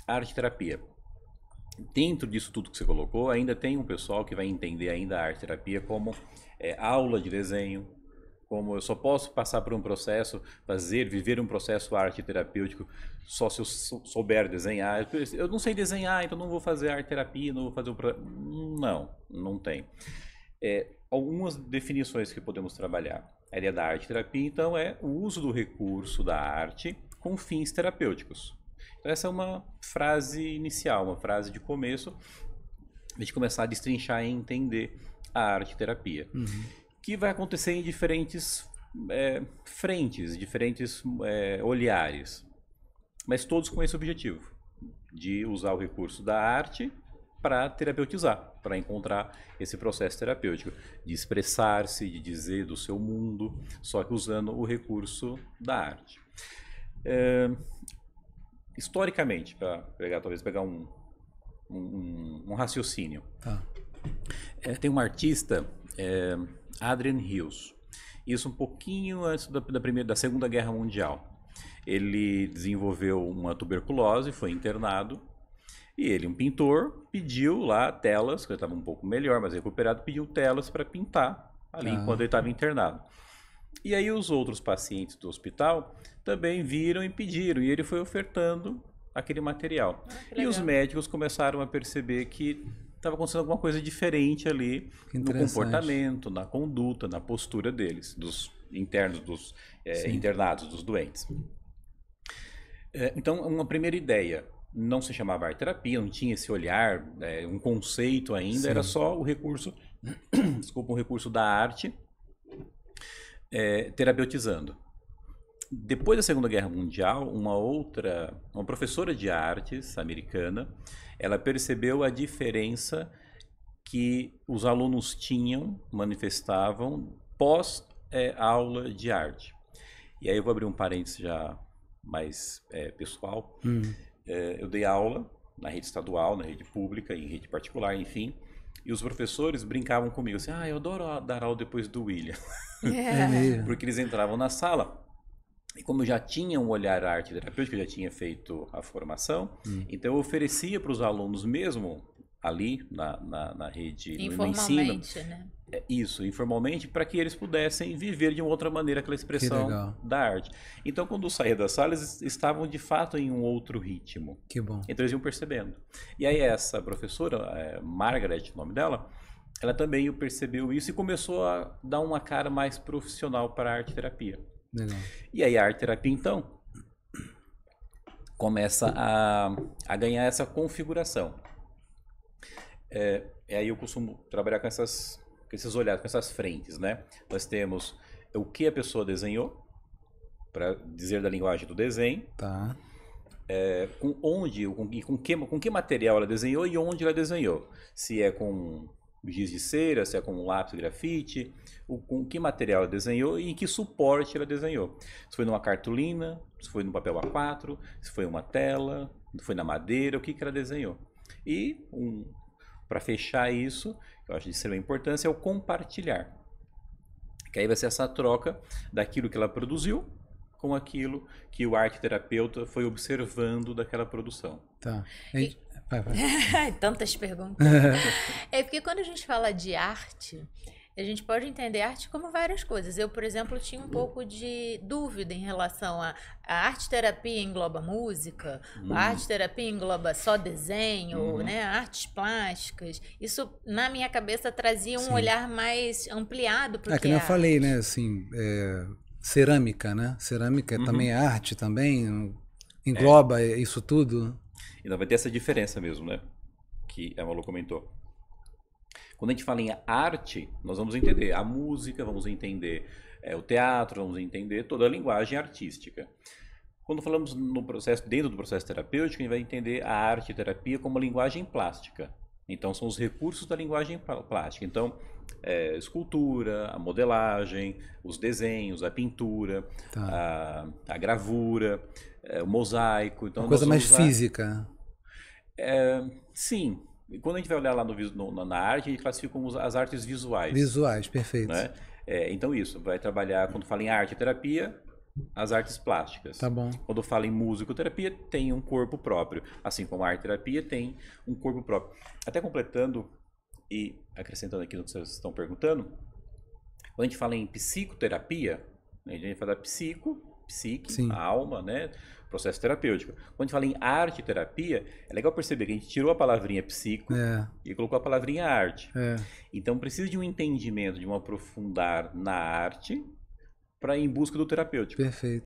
arte-terapia. Dentro disso tudo que você colocou, ainda tem um pessoal que vai entender ainda a arte-terapia como aula de desenho, como eu só posso passar por um processo, viver um processo arte-terapêutico só se eu souber desenhar. Eu não sei desenhar, então não vou fazer arte-terapia, não vou fazer Não, não tem. Algumas definições que podemos trabalhar. A ideia da arte-terapia, então, é o uso do recurso da arte com fins terapêuticos. Então, essa é uma frase inicial, uma frase de começo, a gente começar a destrinchar e entender a arte-terapia. Que vai acontecer em diferentes frentes, diferentes olhares, mas todos com esse objetivo, de usar o recurso da arte para terapeutizar, para encontrar esse processo terapêutico, de expressar-se, de dizer do seu mundo, só que usando o recurso da arte. Historicamente, para talvez pegar um raciocínio, tem um artista, Adrian Hills, isso um pouquinho antes da Segunda Guerra Mundial. Ele desenvolveu uma tuberculose, foi internado, e ele, um pintor, pediu lá telas, que ele estava um pouco melhor, mas recuperado, pediu telas para pintar ali enquanto ele estava internado. E aí os outros pacientes do hospital também viram e pediram, e ele foi ofertando aquele material. E os médicos começaram a perceber que estava acontecendo alguma coisa diferente ali no comportamento, na conduta, na postura deles, dos internos, dos internados, dos doentes. Então, uma primeira ideia, não se chamava arte-terapia, não tinha esse olhar, um conceito ainda, era só o recurso, desculpa, um recurso da arte terapeutizando. Depois da Segunda Guerra Mundial, uma professora de artes americana, ela percebeu a diferença que os alunos manifestavam pós aula de arte. E aí eu vou abrir um parênteses já mais pessoal. Eu dei aula na rede estadual, na rede pública, em rede particular, enfim. E os professores brincavam comigo assim, eu adoro dar aula depois do William. Porque eles entravam na sala, e como eu já tinha um olhar arte terapêutico, eu já tinha feito a formação, então eu oferecia para os alunos mesmo, ali na rede, no ensino, né? Isso, informalmente, para que eles pudessem viver de uma outra maneira aquela expressão da arte. Então, quando eu saía da sala, eles estavam de fato em um outro ritmo. Que bom. Então, eles iam percebendo. E aí, essa professora, Margaret, o nome dela, ela também percebeu isso e começou a dar uma cara mais profissional para a arte-terapia. Legal. E aí, a arte-terapia, então, começa a ganhar essa configuração. Aí eu costumo trabalhar com esses olhares, com essas frentes, né? Nós temos o que a pessoa desenhou, para dizer da linguagem do desenho, Tá. com que material ela desenhou e onde ela desenhou. Se é com giz de cera, se é com lápis grafite, com que material ela desenhou e em que suporte ela desenhou. Se foi numa cartolina, se foi no papel A4, se foi uma tela, se foi na madeira, o que ela desenhou. E para fechar isso, eu acho de extrema importância, é o compartilhar. Que aí vai ser essa troca daquilo que ela produziu com aquilo que o arte-terapeuta foi observando daquela produção. Tá. Tantas perguntas. Porque quando a gente fala de arte, a gente pode entender arte como várias coisas. Eu, por exemplo, tinha um pouco de dúvida em relação a arte-terapia engloba música, a arte-terapia engloba só desenho, né? Artes plásticas. Isso, na minha cabeça, trazia um olhar mais ampliado para o que eu arte. falei, né? Assim, cerâmica, né? Cerâmica também é arte, também engloba isso tudo. Então vai ter essa diferença mesmo, né? Que a Malu comentou. Quando a gente fala em arte, nós vamos entender a música, vamos entender o teatro, vamos entender toda a linguagem artística. Quando falamos dentro do processo terapêutico, a gente vai entender a arte e terapia como linguagem plástica. Então, são os recursos da linguagem plástica. Então, escultura, a modelagem, os desenhos, a pintura, a gravura, o mosaico. Então, uma coisa mais física. Sim. Quando a gente vai olhar lá na arte, a gente classifica como as artes visuais. Visuais, perfeito. Né? Então isso, vai trabalhar, quando fala em arte e terapia, as artes plásticas. Tá bom. Quando fala em musicoterapia, tem um corpo próprio. Assim como a arte-terapia tem um corpo próprio. Até completando e acrescentando aqui no que vocês estão perguntando, quando a gente fala em psicoterapia, né, a gente fala psique, Sim. a alma, né? Processo terapêutico. Quando a gente fala em arte-terapia, é legal perceber que a gente tirou a palavrinha psico e colocou a palavrinha arte. Então precisa de um entendimento, de um aprofundar na arte para ir em busca do terapêutico. Perfeito.